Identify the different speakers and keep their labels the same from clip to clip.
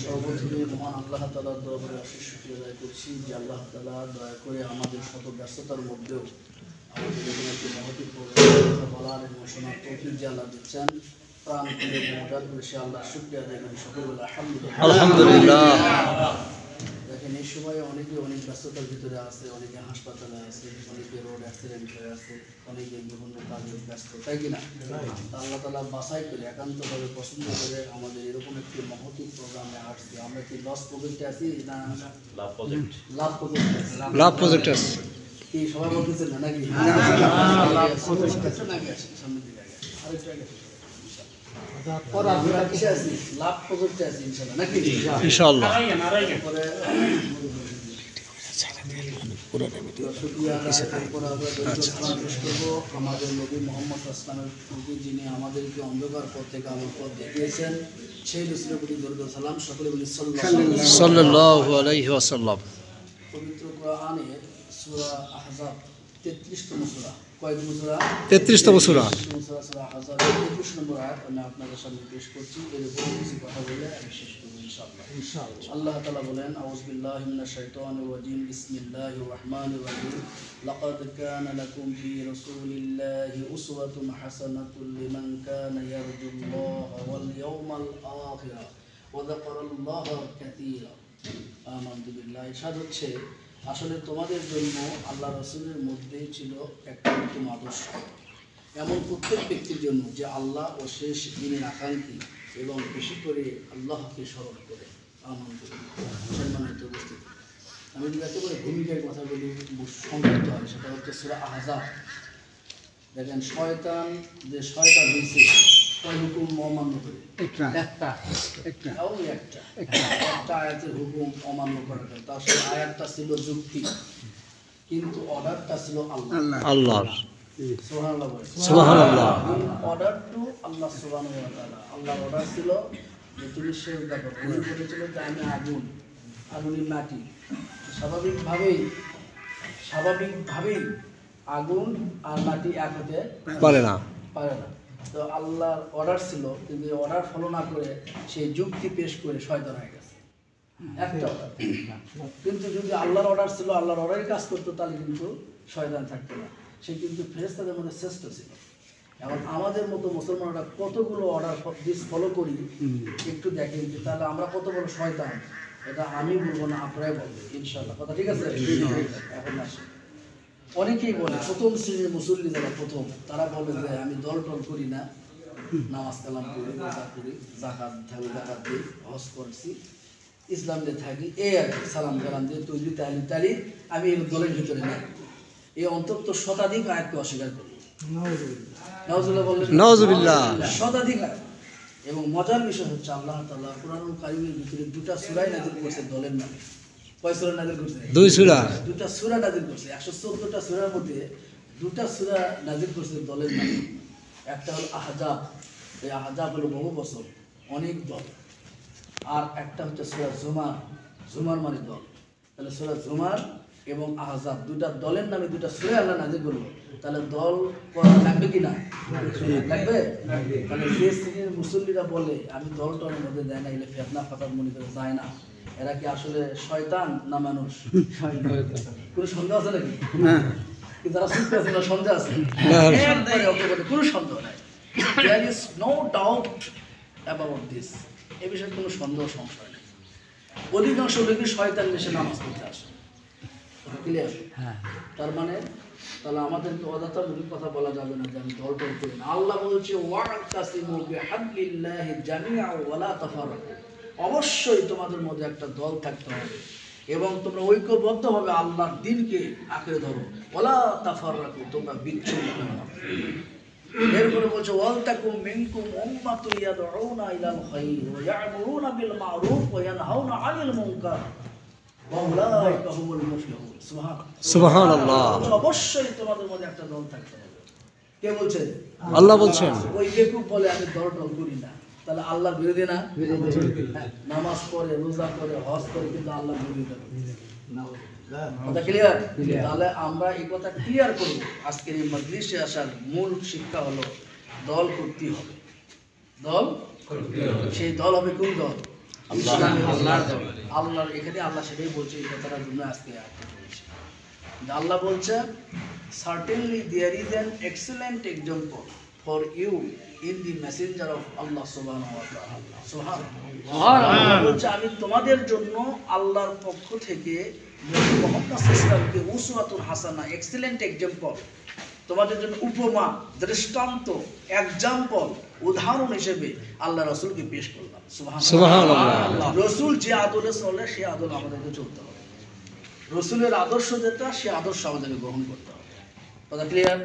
Speaker 1: সর্বপ্রথমে মহান আল্লাহ তাআলার দরবারে অশেষ শুকরিয়া আদায় করছি যে আল্লাহ তাআলা দয়া করে আমাদের শত ব্যস্ততার মধ্যেও আমাদের এখানে একটি মহতি কথা বলার এবং শোনার তৌফিক যে আল্লাহ দিচ্ছেন প্রাণ খুলে মজার করে সে আল্লাহ শুকরিয়া আদায় করি সকলে বলে
Speaker 2: আলহামদুলিল্লাহ।
Speaker 1: দেখেন এই সময়ে অনেকে অনেক ব্যস্ততার ভিতরে আছে, অনেকে হাসপাতালে আছে, অনেকে রোড অ্যাক্সিডেন্ট হয়ে আছে, অনেকে বিভিন্ন কাজে ব্যস্ত, তাই কিনা? আল্লাহ তাআলা বাছাই করে একান্তভাবে পছন্দ করে আমাদের এরকম একটি মহতি প্রোগ্রামে আসছে। আমরা কি লস প্রজেক্টে আছি না লাভ প্রজেক্ট আছে? কি সবাই বলতেছেন না নাকি? সামনের দিকে আরেকটু আগে লাভ প্রজেক্টে আছি ইনশাআল্লাহ নাকি?
Speaker 2: ইনশাআল্লাহ।
Speaker 1: আমাদের নবী মুহাম্মদ আসলামের প্রতি যিনি আমাদেরকে অন্ধকার পথ থেকে আলোর পথ দেখিয়েছেন সেই রাসূলের প্রতি দরুদ ও সালাম সকলে বলি
Speaker 2: সাল্লাল্লাহু আলাইহি ওয়াসাল্লাম।
Speaker 1: পবিত্র কোরআনে সূরা আহজাব 33তম সূরা, কয়তম সূরা?
Speaker 2: 33তম সূরা।
Speaker 1: সূরা আহজাব 21 নম্বর আয়াত আমি আপনাদের সামনে পেশ করছি। এর উপরে কিছু কথা বলে আমি শেষ করব ইনশাআল্লাহ। আল্লাহ তাআলা বলেন, আউযু বিল্লাহি মিনাশ শাইতানির রাজীম, বিসমিল্লাহির রাহমানির রাহিম, লাকাদ কানা লাকুম ফি রাসূলিল্লাহি উসওয়াতুন হাসানাতুন লিমান কানা ইয়ারজুল্লাহা ওয়াল ইয়াওমাল আখির ওয়া যাকারাল্লাহা কাসীরা। আমানতু বিল্লাহি। সাদ হচ্ছে আসলে তোমাদের জন্য আল্লাহ রাসূলের মধ্যেই ছিল একটা উত্তম আদর্শ, এমন প্রত্যেক ব্যক্তির জন্য যে আল্লাহ ও শেষ দিনের আকাঙ্ক্ষী এবং বেশি করে আল্লাহকে স্মরণ করে। সম্মানিত উপস্থিতি, আমি যদি এত করে ভূমিকার কথা বলি সংক্ষিপ্ত হয়, সেটা হচ্ছে সূরা আহজাব। দেখেন শয়তান যে শয়তান হয়েছে কয় হুকুম অমান্য করে? একটা আয়াতের হুকুম অমান্য করা যায়। তার সেই আয়াতটা ছিল যুক্তি, কিন্তু অর্ডারটা ছিল আল্লাহর।
Speaker 2: সুবহানাল্লাহ।
Speaker 1: অর্ডার টু আল্লাহ সুবহানাহু ওয়া তাআলা। আল্লাহর অর্ডার ছিল যে তুমি সেজদা করো। উনি বলেছিল যে আমি আগুন, আগুনই মাটি। স্বাভাবিকভাবেই আগুন আর মাটি এক হতে পারে না। তো আল্লাহর অর্ডার ছিল, কিন্তু অর্ডার ফলো না করে সেই যুক্তি পেশ করে শয়তান হয়ে গেছে। একটা অর্ডার, কিন্তু যদি আল্লাহর অর্ডার ছিল, আল্লাহর অর্ডারে কাজ করতো, তাহলে কিন্তু শয়তান থাকতো না। সে কিন্তু ফেরেশতাদের মধ্যে শ্রেষ্ঠ ছিল। এবং আমাদের মতো মুসলমানরা কতগুলো অর্ডার ফলো করি একটু দেখেন, তাহলে আমরা কত বড় শয়তান এটা আমি বলবো না, আপনারাই বলবেন ইনশাআল্লাহ। কথা ঠিক আছে? এখন আসে অনেকেই বলে, প্রথম শ্রেণীর মুসল্লি যারা প্রথম, তারা বলে যে আমি দল টল করি না, নামাজ কালাম করি, রোজা করি, জাকাত দিই, হজ করছি, ইসলাম দিয়ে থাকি, এই আর কি, সালাম কালাম দিয়ে তৈরি তালি আমি এই দলের ভিতরে নাই। এই অন্তত শতাধিক আয়াতকে অস্বীকার করি।
Speaker 2: নাউজুবিল্লাহ।
Speaker 1: শতাধিক আয়াত। এবং মজার বিষয় হচ্ছে আল্লাহ তাআলা কুরআনুল কারীমের ভিতরে দুটা সূরা নাযিল করেছে দলের নামে। কয় সূরা নাযিল করছে? দুটা সূরা নাযিল করছে। 114টা সূরার মধ্যে দুটা সূরা নাযিল করছে দলের নামে। একটা হলো আহজাব, এই আহজাব হলো বহু বছর, অনেক দল। আর একটা হচ্ছে সূরা জুমার, জুমার মানে দল। তাহলে সূরা জুমার এবং আহজাব দুটা দলের নামে দুটা সূরা আল্লাহ নাযিল করলো, তাহলে দল করা লাগবে কি না? লাগবে। তাহলে যে শ্রেণীর মুসল্লিরা বলে আমি দল টলের মধ্যে দেয় না, এলে ফেতনা ফাসাদ মনে করে যায় না, এরা কি আসলে শয়তান না মানুষ? কোনো সন্দেহ আছে নাকি? কিন্তু তারা শুনতে আছে না, সন্দেহ আছে? কোনো সন্দেহ নাই। There is no doubt about this. এ বিষয়ে কোনো সন্দেহ সংশয় নেই। অধিকাংশ লোকই শয়তান এসে নামাজ পড়তে আসে। ক্লিয়ার? তার মানে তাহলে আমাদেরকে অযথামূলক কথা বলা যাবে না যে আমি দল টল করি না। আল্লাহ বলছে ওয়া'তাসিমু বিহাবলিল্লাহি জামিআ ওয়া লা তাফাররাকু। অবশ্যই তোমাদের মধ্যে একটা দল থাকতে হবে এবং তোমরা ঐক্যবদ্ধভাবে আল্লাহর দ্বীনকে আঁকড়ে ধরো। ওয়া লা তাফাররাকু, তোমরা বিচ্ছিন্ন হও না। এরপরে বলছে ওয়ালতাকুম মিনকুম উম্মাতুন ইয়াদউনা ইলাল খায়র ওয়া ইয়া'মুরুনা বিল মা'রুফ ওয়া ইয়ানহাউনা 'আনিল মুনকার ওয়া উলাইকা হুমুল মুফলিহুন।
Speaker 2: সুবহানাল্লাহ।
Speaker 1: অবশ্যই তোমাদের মধ্যে একটা দল থাকতে হবে। কে বলছে?
Speaker 2: আল্লাহ বলছেন। ওই
Speaker 1: বেকুব বলে আমি দল টল করি না, তাহলে আল্লাহর বিরোধী না? নামাজ পড়ে, রোজা করে, হজ করে, কিন্তু আল্লাহর বিরোধী না। কথা ক্লিয়ার? তাহলে আমরা এই কথা ক্লিয়ার করব। আজকের এই মজলিসে আসার মূল শিক্ষা হলো দল করতে হবে, দল সেই দল হবে কোন দল? আল্লাহর দল। আল্লাহর এখানে আল্লাহ সেটাই বলছে, এই কথাটার জন্য আজকে বলছে। আল্লাহ বলছে certainly there is an excellent example for you in the messenger of Allah subhanahu wa ta'ala. সুবহানাল্লাহ। বলছে আমি তোমাদের জন্য আল্লাহর পক্ষ থেকে নবী মুহাম্মদ সাল্লাল্লাহু আলাইহি ওয়াসাল্লামকে উসওয়াতুন হাসানা, এক্সেলেন্ট এক্সাম্পল, তোমাদের জন্য উপমা, দৃষ্টান্ত, এক্সাম্পল, উদাহরণ হিসেবে আল্লাহ রাসূলকে পেশ করলাম। সুবহানাল্লাহ। রাসূল যে আদলে চলে সে আদল আমাদেরকে চলতে হবে। রাসূলের আদর্শ যেটা, সে আদর্শ আমাদেরকে গ্রহণ করতে হবে। কথা ক্লিয়ার?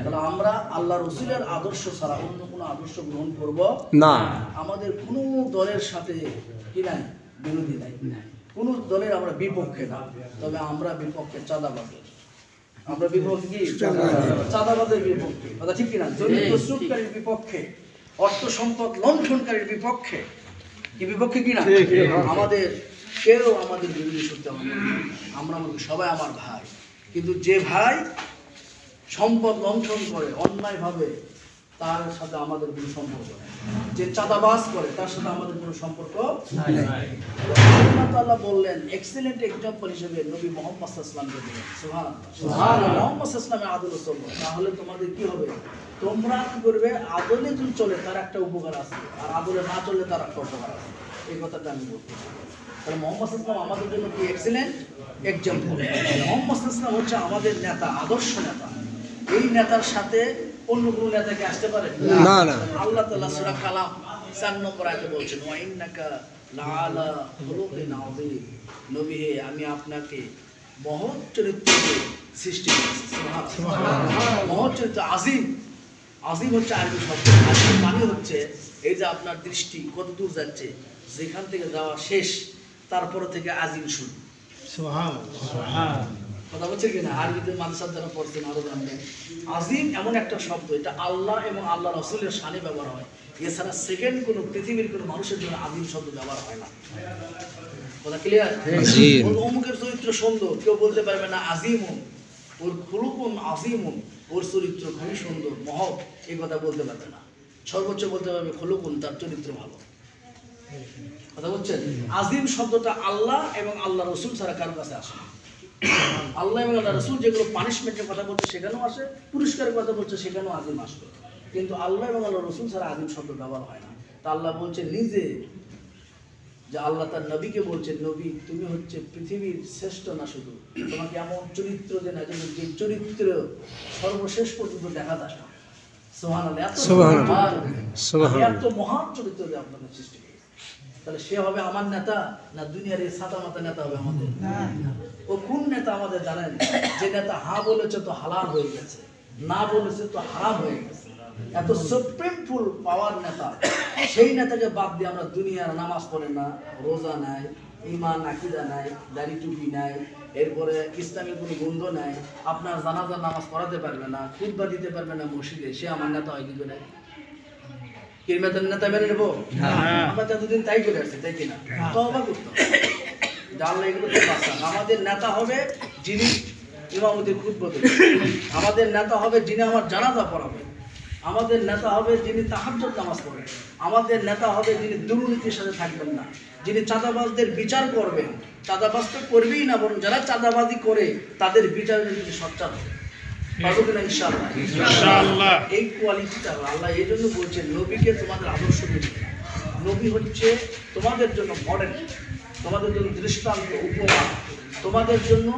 Speaker 1: তাহলে আমরা আল্লাহ রাসূলের আদর্শ ছাড়া অন্য কোনো আদর্শ গ্রহণ করব
Speaker 2: না।
Speaker 1: আমাদের কোনো দলের সাথে কি নাই, বিরোধী নাই, কোনো দলের আমরা বিপক্ষে না। তবে আমরা বিপক্ষে চাঁদাবাজের। আমরা বিপক্ষে কি? চাঁদাবাজের বিপক্ষে। কথা ঠিক কিনা? জমি প্রস্তুতকারীর বিপক্ষে, অর্থ সম্পদ লণ্ঠনকারীর বিপক্ষে। কি বিপক্ষে কিনা? আমাদের কেউ আমাদের বিরোধী সত্যি আমরা আমাদের সবাই আমার ভাই। কিন্তু যে ভাই সম্পদ লণ্ঠন করে অন্যায়ভাবে, তার সাথে আমাদের কোনো সম্পর্ক নেই। যে চাঁদাবাজ করে তার সাথে আমাদের কোনো সম্পর্ক নাই। আল্লাহ তাআলা বললেন এক্সেলেন্ট এক্সাম্পল হিসেবে নবী মুহাম্মদ সাল্লাল্লাহু আলাইহি ওয়াসাল্লামকে দিলেন। সুবহানাল্লাহ। মুহাম্মদ সাল্লাল্লাহু আলাইহি ওয়াসাল্লামের আদলে চলবে, তাহলে তোমাদের কি হবে? তোমরা কি করবে? আদলে যদি চলে তার একটা উপকার আছে, আর আদলে না চললে তার একটা উপকার আছে। এই কথাটা আমি বলতে চাই। তাহলে মুহাম্মদ সাল্লাল্লাহু আলাইহি ওয়াসাল্লাম আমাদের জন্য কি এক্সেলেন্ট এক্সাম্পল। মুহাম্মদ সাল্লাল্লাহু আলাইহি ওয়াসাল্লাম হচ্ছে আমাদের নেতা, আদর্শ নেতা। এই নেতার সাথে অন্য কোনো নেতাকে আসতে পারে
Speaker 2: না, না।
Speaker 1: আল্লাহ তাআলা সূরা কালাম 4 নম্বর আয়াতে বলছেন ওয়া ইন্নাকা লাআলা খুলুকিন আযীম। নবী হে, আমি আপনাকে মহৎ চরিত্রে সৃষ্টি করেছি। সুবহানাল্লাহ। মহৎ চরিত্র, আযীম। আযীম হচ্ছে আরবি শব্দ। আযীম মানে হচ্ছে এই যে আপনার দৃষ্টি কত দূর যাচ্ছে, যেখান থেকে যাওয়া শেষ তারপর থেকে আযীম শুরু। সুবহানাল্লাহ। কথা বলছে কিনা? আরবিতে মাদ্রাসা যারা পড়ছেন আরো জানবেন, আযীম এমন একটা শব্দ, এটা আল্লাহ এবং আল্লাহ রাসূলের শানে ব্যবহার হয়। এছাড়া সেকেন্ড কোনো পৃথিবীর কোনো মানুষের জন্য আযীম শব্দ ব্যবহার হয় না। কথা ক্লিয়ার? অমুকের চরিত্র সুন্দর, কেউ বলতে পারবে না আযীমুন, ওর খুলুকুন আযীমুন, ওর চরিত্র খুবই সুন্দর, মহৎ, এই কথা বলতে পারবে না। সর্বোচ্চ বলতে পারবে খুলুকুন, তার চরিত্র ভালো। কথা বলছেন? আযীম শব্দটা আল্লাহ এবং আল্লাহ রাসূল ছাড়া কারো কাছে আসে না। আল্লাহ এবং আল্লাহ রাসূল যেগুলো পানিশমেন্টের কথা বলছে সেখানেও আসে, পুরস্কারের কথা বলছে সেখানেও আযীম আসবে। কিন্তু আল্লাহ এবং আল্লাহ রাসূল ছাড়া আযীম শব্দ ব্যবহার হয় না। তা আল্লাহ বলছে নিজে, যে আল্লাহ তার নবীকে বলছে, নবী তুমি হচ্ছে পৃথিবীর শ্রেষ্ঠ না, শুধু তোমাকে এমন চরিত্র যে না, যে চরিত্র সর্বশেষ পর্যন্ত দেখা যায় না। সুবহানাল্লাহ। সুবহানাল্লাহ। এত মহান চরিত্র যে আপনাদের সৃষ্টি করেছে। তাহলে সে হবে আমার নেতা না দুনিয়ার এই সাদা মাথা নেতা হবে আমাদের? ও কোন নেতা আমাদের জানেন? যে নেতা হা বলেছে তো হালাল হয়ে গেছে, না বলেছে তো হারাম হয়ে গেছে। এত সুপ্রিমফুল পাওয়ার নেতা, সেই নেতাকে বাদ দিয়ে আমরা দুনিয়ার নামাজ পড়ে না, রোজা নাই, ঈমান আকীদা নাই, দাড়ি টুপি নাই, এরপরে ইসলামের কোনো গন্ধ নাই, আপনার জানাজার নামাজ পড়াতে পারবে না, খুতবা দিতে পারবে না মসজিদে, সে আমার নেতা হয় কি করে? নেতা মেনে নেবো? আমরা যতদিন তাই করে আসছি, তাই কিনা? তওবা করতে হবে। আল্লাহ এগুলো তো বাঁচান। আমাদের নেতা হবে যিনি ইমামতির খুতবা দেবেন, আমাদের নেতা হবে যিনি আমার জানাজা পড়াবে, আমাদের নেতা হবে যিনি তাহাজ্জুদ নামাজ পড়বেন, আমাদের নেতা হবে যিনি দুর্নীতির সাথে থাকবেন না, যিনি চাঁদাবাজদের বিচার করবেন। চাঁদাবাজ তো করবেই না, বরং যারা চাঁদাবাজি করে তাদের বিচারের যদি সচ্চার হবে। পারবো কিনা? ইনশাআল্লাহ। এই কোয়ালিটিটা আল্লাহ এই জন্য বলছেন নবীকে তোমাদের আদর্শ দিতে। নবী হচ্ছে তোমাদের জন্য মডেল, তোমাদের জন্য দৃষ্টান্ত, উপমা, তোমাদের জন্য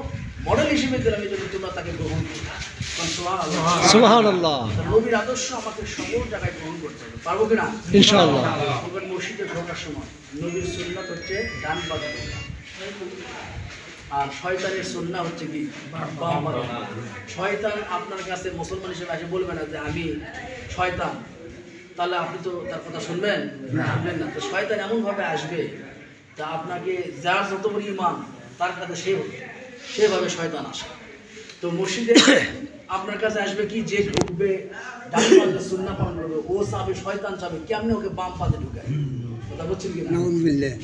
Speaker 1: মডেল হিসেবে দিলাম, এই জন্য তোমরা তাকে গ্রহণ করো। সুবহানাল্লাহ। নবীর আদর্শ আমাকে সকল জায়গায় গ্রহণ করতে হবে। পারবো কিনা? ইনশাআল্লাহ। মসজিদে ঢোকার সময় নবীর সুন্নাত হচ্ছে ডান পাশে ঢোকা, আর শয়তানের সুন্নাহ হচ্ছে কি? বাম পাশে। শয়তান আপনার কাছে মুসলমান হিসেবে এসে বলবে না যে আমি শয়তান, তাহলে আপনি তো তার কথা শুনবেন না। তো শয়তান এমনভাবে আসবে তা আপনাকে যার যত বড় ঈমান তার কাছে সেভাবে শয়তান আসে। তো মসজিদে আপনার কাছে আসবে কি? যে ঢুকবে ডান পাশে সুন্নাহ পালন করবে, ও চাবে, শয়তান চাবে কেমনে ওকে বাম পাশে ঢুকায়। কথা বলছেন কি?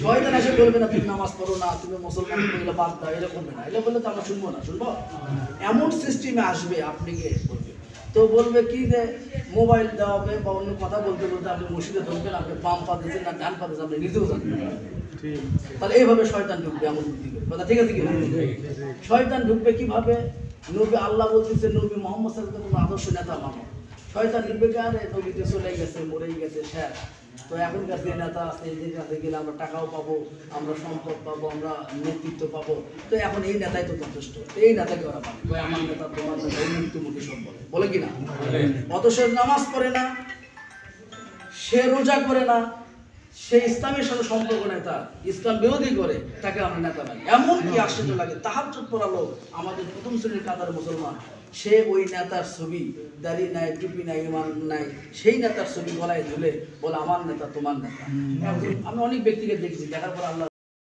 Speaker 1: শয়তান এসে বলবে না তুমি নামাজ পড়ো না, তুমি মুসলমান, এগুলো বাদ দাও, এটা করবে না, এটা বললে তো আমরা শুনবো না। শুনবো? এমন সিস্টেমে আসবে, আপনি কে বলবে তো বলবে কি যে মোবাইল দেওয়া হবে বা অন্য কথা বলতে বলতে আপনি মসজিদে ঢুকবেন, আপনি বাম পা দিয়েছেন না ডান পা দিয়েছেন আপনি নিজেও জানবেন না। তাহলে এইভাবে শয়তান ঢুকবে এমন বুদ্ধি করে, কথা ঠিক আছে কি না? শয়তান ঢুকবে কিভাবে? নবী আল্লাহ বলতেছে নবী মোহাম্মদ সাল্লাল্লাহু আলাইহি ওয়াসাল্লাম আদর্শ নেতা মানো। শয়তান ঢুকবে কি আরে নবীতে চলে গেছে, মরেই গেছে, শেষ। তো এখনকার যে নেতা আছে এদের কাছে গেলে আমরা টাকাও পাবো, আমরা সম্পদ পাবো, আমরা নেতৃত্ব পাবো, তো এখন এই নেতাই তো যথেষ্ট। এই নেতাকে ওরা মানে কয় আমার নেতা তোমার নেতা এই মৃত্যুমুখী সব বলে, বলে কি না? অত সে নামাজ পড়ে না, সে রোজা করে না, সে ইসলামের সাথে সম্পর্ক নেই, তার ইসলাম বিরোধী করে, তাকে আমরা নেতা মানি। এমন কি আশ্চর্য লাগে, তাহাজ্জুদ পড়া লোক আমাদের প্রথম শ্রেণীর কাতার মুসলমান, সে ওই নেতার ছবি, দাড়ি নাই, টুপি নাই, ইমান নাই, সেই নেতার ছবি গলায় ঝুলে বলে আমার নেতা তোমার নেতা। আমি অনেক ব্যক্তিকে দেখেছি, দেখার পর আল্লাহ